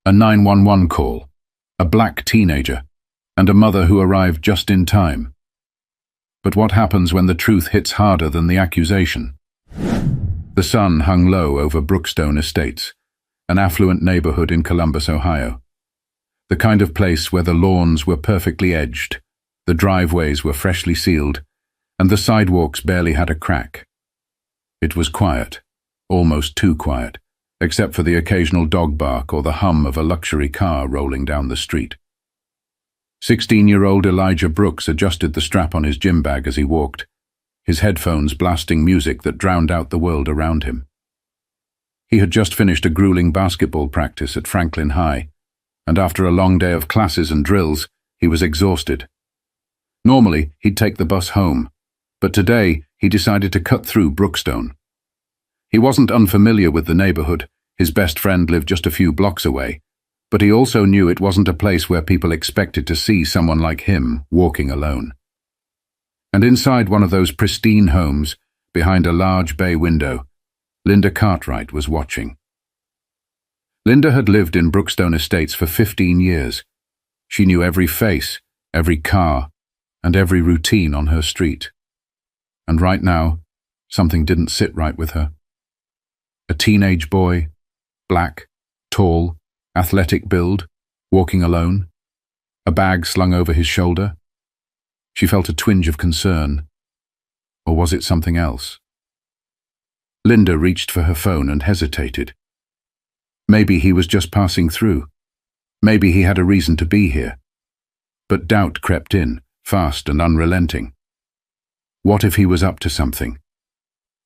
A 911 call, a black teenager, and a mother who arrived just in time. But what happens when the truth hits harder than the accusation? The sun hung low over Brookstone Estates, an affluent neighborhood in Columbus, Ohio. The kind of place where the lawns were perfectly edged, the driveways were freshly sealed, and the sidewalks barely had a crack. It was quiet, almost too quiet, except for the occasional dog bark or the hum of a luxury car rolling down the street. 16-year-old Elijah Brooks adjusted the strap on his gym bag as he walked, his headphones blasting music that drowned out the world around him. He had just finished a grueling basketball practice at Franklin High, and after a long day of classes and drills, he was exhausted. Normally, he'd take the bus home, but today he decided to cut through Brookstone. He wasn't unfamiliar with the neighborhood. His best friend lived just a few blocks away, but he also knew it wasn't a place where people expected to see someone like him walking alone. And inside one of those pristine homes, behind a large bay window, Linda Cartwright was watching. Linda had lived in Brookstone Estates for 15 years. She knew every face, every car, and every routine on her street. And right now, something didn't sit right with her. A teenage boy, black, tall, athletic build, walking alone, a bag slung over his shoulder. She felt a twinge of concern. Or was it something else? Linda reached for her phone and hesitated. Maybe he was just passing through. Maybe he had a reason to be here. But doubt crept in, fast and unrelenting. What if he was up to something?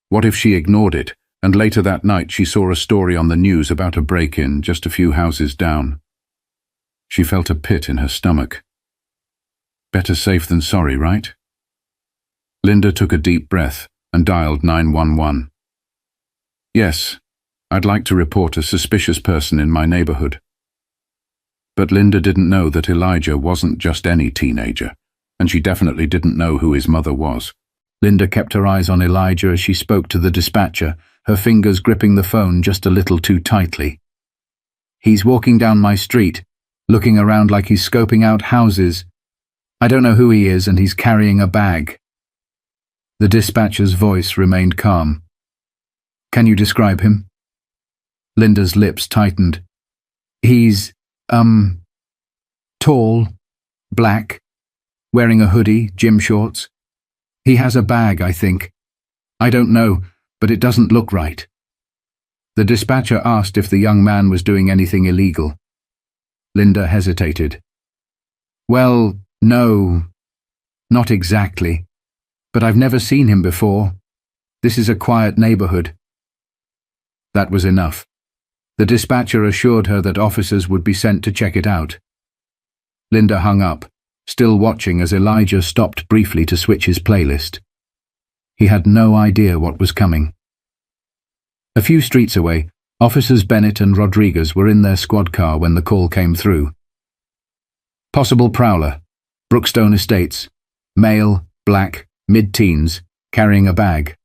What if she ignored it, and later that night she saw a story on the news about a break-in just a few houses down? She felt a pit in her stomach. Better safe than sorry, right? Linda took a deep breath and dialed 911. Yes, I'd like to report a suspicious person in my neighborhood. But Linda didn't know that Elijah wasn't just any teenager, and she definitely didn't know who his mother was. Linda kept her eyes on Elijah as she spoke to the dispatcher, her fingers gripping the phone just a little too tightly. He's walking down my street, looking around like he's scoping out houses. I don't know who he is, and he's carrying a bag. The dispatcher's voice remained calm. Can you describe him? Linda's lips tightened. He's, tall, black, wearing a hoodie, gym shorts. He has a bag, I think. I don't know, but it doesn't look right. The dispatcher asked if the young man was doing anything illegal. Linda hesitated. Well, no, not exactly. But I've never seen him before. This is a quiet neighborhood. That was enough. The dispatcher assured her that officers would be sent to check it out. Linda hung up, still watching as Elijah stopped briefly to switch his playlist. He had no idea what was coming. A few streets away, Officers Bennett and Rodriguez were in their squad car when the call came through. Possible prowler, Brookstone Estates, male, black, mid-teens, carrying a bag.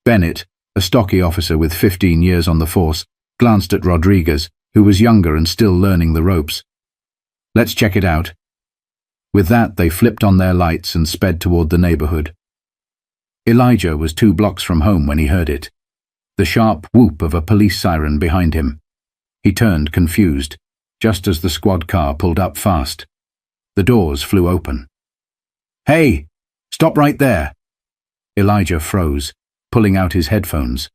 Bennett, a stocky officer with 15 years on the force, glanced at Rodriguez, who was younger and still learning the ropes. Let's check it out. With that, they flipped on their lights and sped toward the neighborhood. Elijah was 2 blocks from home when he heard it. The sharp whoop of a police siren behind him. He turned, confused, just as the squad car pulled up fast. The doors flew open. Hey! Stop right there! Elijah froze, pulling out his headphones.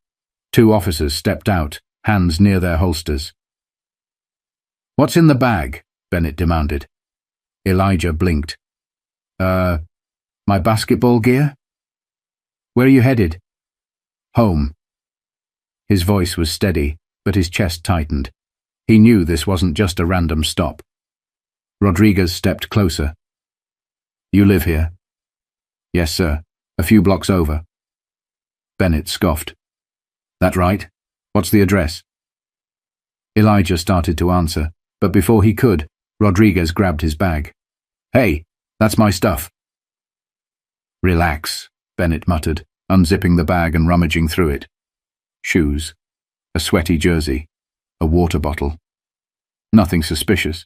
2 officers stepped out, hands near their holsters. What's in the bag? Bennett demanded. Elijah blinked. My basketball gear? Where are you headed? Home. His voice was steady, but his chest tightened. He knew this wasn't just a random stop. Rodriguez stepped closer. You live here? Yes, sir. A few blocks over. Bennett scoffed. That right? What's the address? Elijah started to answer, but before he could, Rodriguez grabbed his bag. Hey, that's my stuff. Relax, Bennett muttered, unzipping the bag and rummaging through it. Shoes, a sweaty jersey, a water bottle. Nothing suspicious.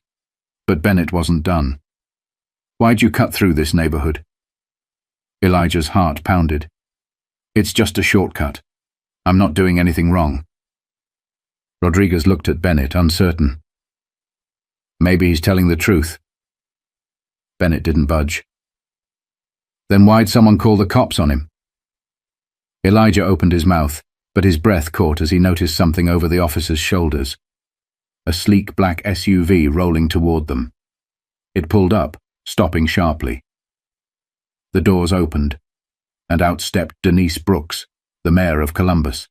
But Bennett wasn't done. "Why'd you cut through this neighborhood?" Elijah's heart pounded. "It's just a shortcut. I'm not doing anything wrong." Rodriguez looked at Bennett, uncertain. "Maybe he's telling the truth." Bennett didn't budge. "Then why'd someone call the cops on him?" Elijah opened his mouth, but his breath caught as he noticed something over the officer's shoulders. A sleek black SUV rolling toward them. It pulled up, stopping sharply. The doors opened, and out stepped Denise Brooks, the mayor of Columbus.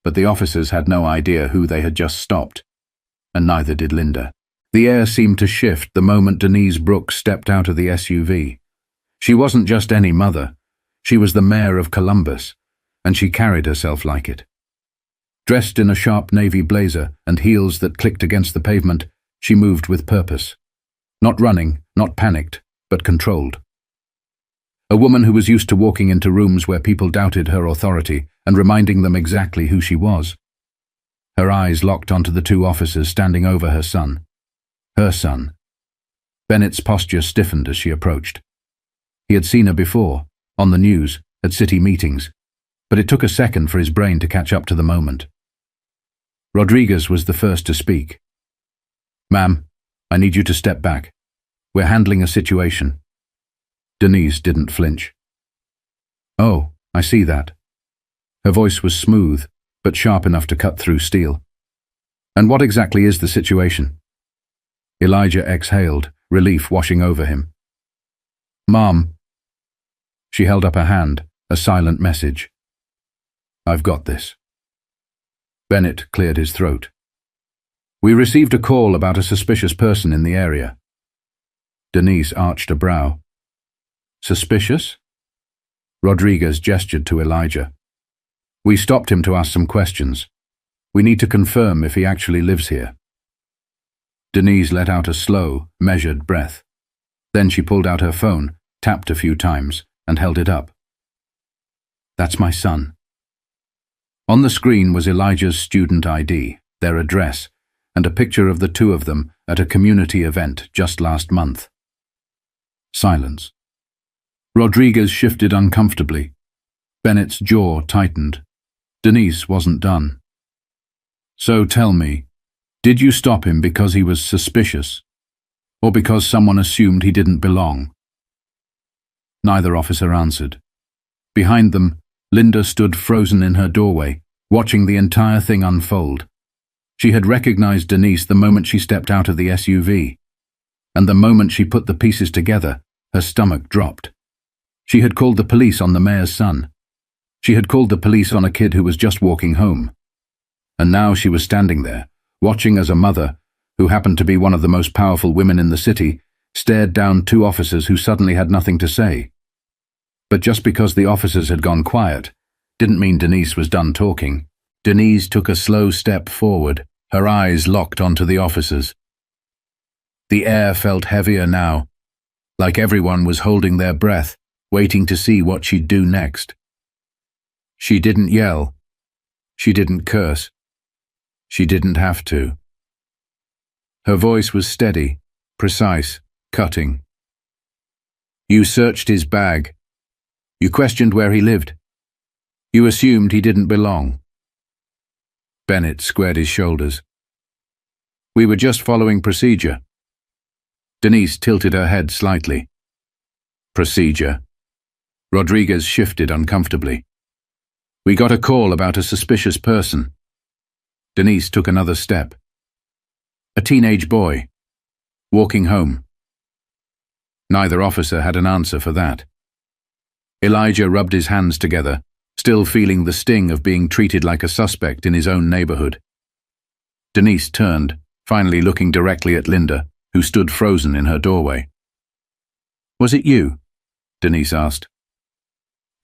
But the officers had no idea who they had just stopped, and neither did Linda. The air seemed to shift the moment Denise Brooks stepped out of the SUV. She wasn't just any mother. She was the mayor of Columbus, and she carried herself like it. Dressed in a sharp navy blazer and heels that clicked against the pavement, she moved with purpose. Not running, not panicked, but controlled. A woman who was used to walking into rooms where people doubted her authority and reminding them exactly who she was. Her eyes locked onto the two officers standing over her son. Her son. Bennett's posture stiffened as she approached. He had seen her before, on the news, at city meetings, but it took a second for his brain to catch up to the moment. Rodriguez was the first to speak. "Ma'am, I need you to step back. We're handling a situation." Denise didn't flinch. "Oh, I see that." Her voice was smooth, but sharp enough to cut through steel. "And what exactly is the situation?" Elijah exhaled, relief washing over him. "Mom." She held up a hand, a silent message. "I've got this." Bennett cleared his throat. "We received a call about a suspicious person in the area." Denise arched a brow. "Suspicious?" Rodriguez gestured to Elijah. "We stopped him to ask some questions. We need to confirm if he actually lives here." Denise let out a slow, measured breath. Then she pulled out her phone, tapped a few times, and held it up. "That's my son." On the screen was Elijah's student ID, their address, and a picture of the two of them at a community event just last month. Silence. Rodriguez shifted uncomfortably. Bennett's jaw tightened. Denise wasn't done. "So tell me, did you stop him because he was suspicious, or because someone assumed he didn't belong?" Neither officer answered. Behind them, Linda stood frozen in her doorway, watching the entire thing unfold. She had recognized Denise the moment she stepped out of the SUV, and the moment she put the pieces together, her stomach dropped. She had called the police on the mayor's son. She had called the police on a kid who was just walking home. And now she was standing there, watching as a mother, who happened to be one of the most powerful women in the city, stared down two officers who suddenly had nothing to say. But just because the officers had gone quiet, didn't mean Denise was done talking. Denise took a slow step forward, her eyes locked onto the officers. The air felt heavier now, like everyone was holding their breath, waiting to see what she'd do next. She didn't yell. She didn't curse. She didn't have to. Her voice was steady, precise, cutting. "You searched his bag. You questioned where he lived. You assumed he didn't belong." Bennett squared his shoulders. "We were just following procedure." Denise tilted her head slightly. "Procedure?" Rodriguez shifted uncomfortably. "We got a call about a suspicious person." Denise took another step. "A teenage boy. Walking home." Neither officer had an answer for that. Elijah rubbed his hands together, still feeling the sting of being treated like a suspect in his own neighborhood. Denise turned, finally looking directly at Linda, who stood frozen in her doorway. "Was it you?" Denise asked.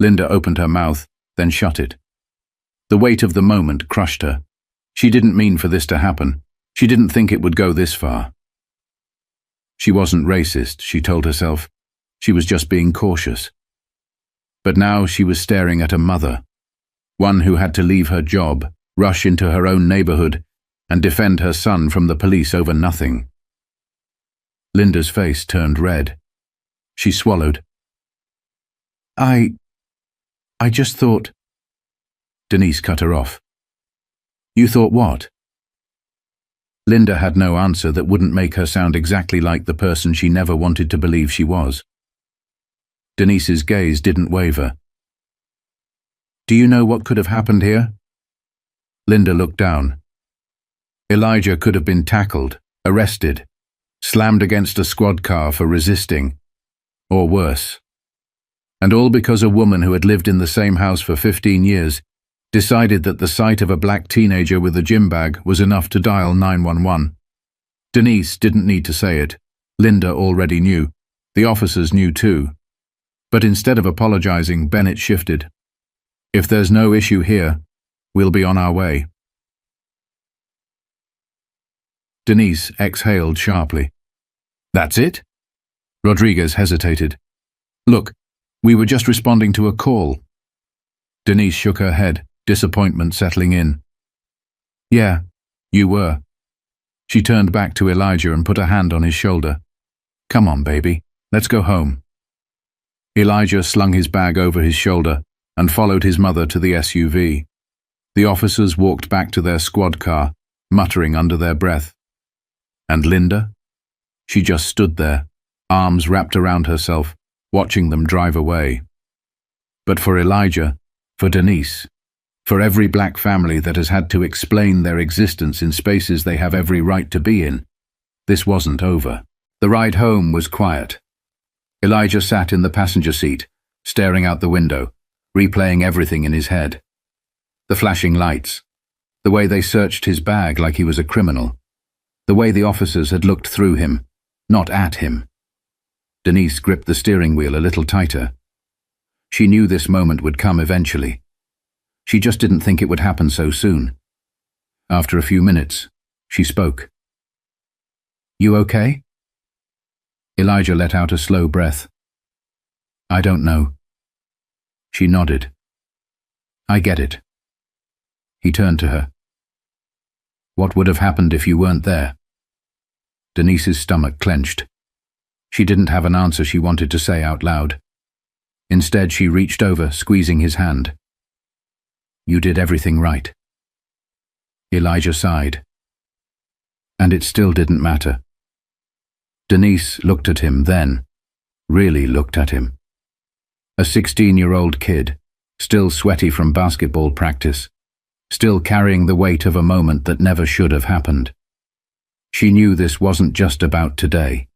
Linda opened her mouth, then shut it. The weight of the moment crushed her. She didn't mean for this to happen. She didn't think it would go this far. She wasn't racist, she told herself. She was just being cautious. But now she was staring at a mother, one who had to leave her job, rush into her own neighborhood, and defend her son from the police over nothing. Linda's face turned red. She swallowed. I just thought... Denise cut her off. You thought what? Linda had no answer that wouldn't make her sound exactly like the person she never wanted to believe she was. Denise's gaze didn't waver. Do you know what could have happened here? Linda looked down. Elijah could have been tackled, arrested, slammed against a squad car for resisting, or worse. And all because a woman who had lived in the same house for 15 years decided that the sight of a black teenager with a gym bag was enough to dial 911. Denise didn't need to say it. Linda already knew. The officers knew too. But instead of apologizing, Bennett shifted. If there's no issue here, we'll be on our way. Denise exhaled sharply. That's it? Rodriguez hesitated. Look, we were just responding to a call. Denise shook her head, disappointment settling in. Yeah, you were. She turned back to Elijah and put a hand on his shoulder. Come on, baby, let's go home. Elijah slung his bag over his shoulder and followed his mother to the SUV. The officers walked back to their squad car, muttering under their breath. And Linda? She just stood there, arms wrapped around herself, watching them drive away. But for Elijah, for Denise, for every black family that has had to explain their existence in spaces they have every right to be in, this wasn't over. The ride home was quiet. Elijah sat in the passenger seat, staring out the window, replaying everything in his head. The flashing lights, the way they searched his bag like he was a criminal, the way the officers had looked through him, not at him. Denise gripped the steering wheel a little tighter. She knew this moment would come eventually. She just didn't think it would happen so soon. After a few minutes, she spoke. You okay? Elijah let out a slow breath. I don't know. She nodded. I get it. He turned to her. What would have happened if you weren't there? Denise's stomach clenched. She didn't have an answer she wanted to say out loud. Instead, she reached over, squeezing his hand. You did everything right. Elijah sighed. And it still didn't matter. Denise looked at him then, really looked at him. A 16-year-old kid, still sweaty from basketball practice, still carrying the weight of a moment that never should have happened. She knew this wasn't just about today.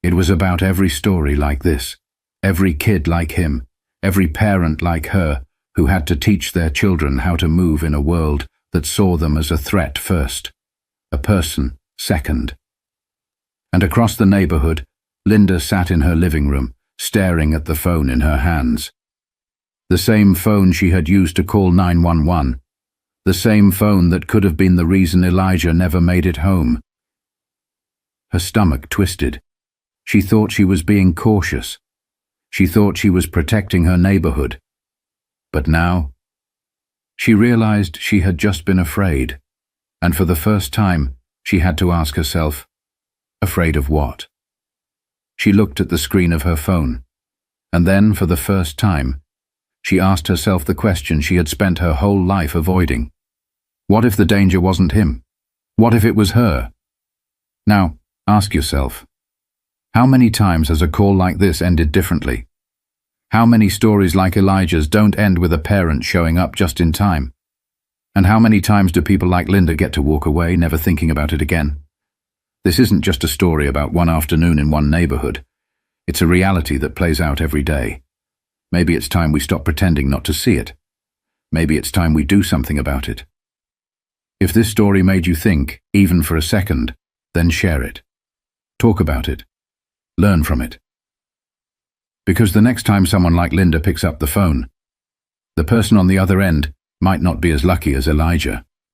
It was about every story like this, every kid like him, every parent like her who had to teach their children how to move in a world that saw them as a threat first, a person second. And across the neighborhood, Linda sat in her living room, staring at the phone in her hands. The same phone she had used to call 911, the same phone that could have been the reason Elijah never made it home. Her stomach twisted. She thought she was being cautious. She thought she was protecting her neighborhood. But now, she realized she had just been afraid, and for the first time, she had to ask herself, afraid of what? She looked at the screen of her phone, and then, for the first time, she asked herself the question she had spent her whole life avoiding. What if the danger wasn't him? What if it was her? Now, ask yourself, how many times has a call like this ended differently? How many stories like Elijah's don't end with a parent showing up just in time? And how many times do people like Linda get to walk away, never thinking about it again? This isn't just a story about one afternoon in one neighborhood. It's a reality that plays out every day. Maybe it's time we stop pretending not to see it. Maybe it's time we do something about it. If this story made you think, even for a second, then share it. Talk about it. Learn from it. Because the next time someone like Linda picks up the phone, the person on the other end might not be as lucky as Elijah.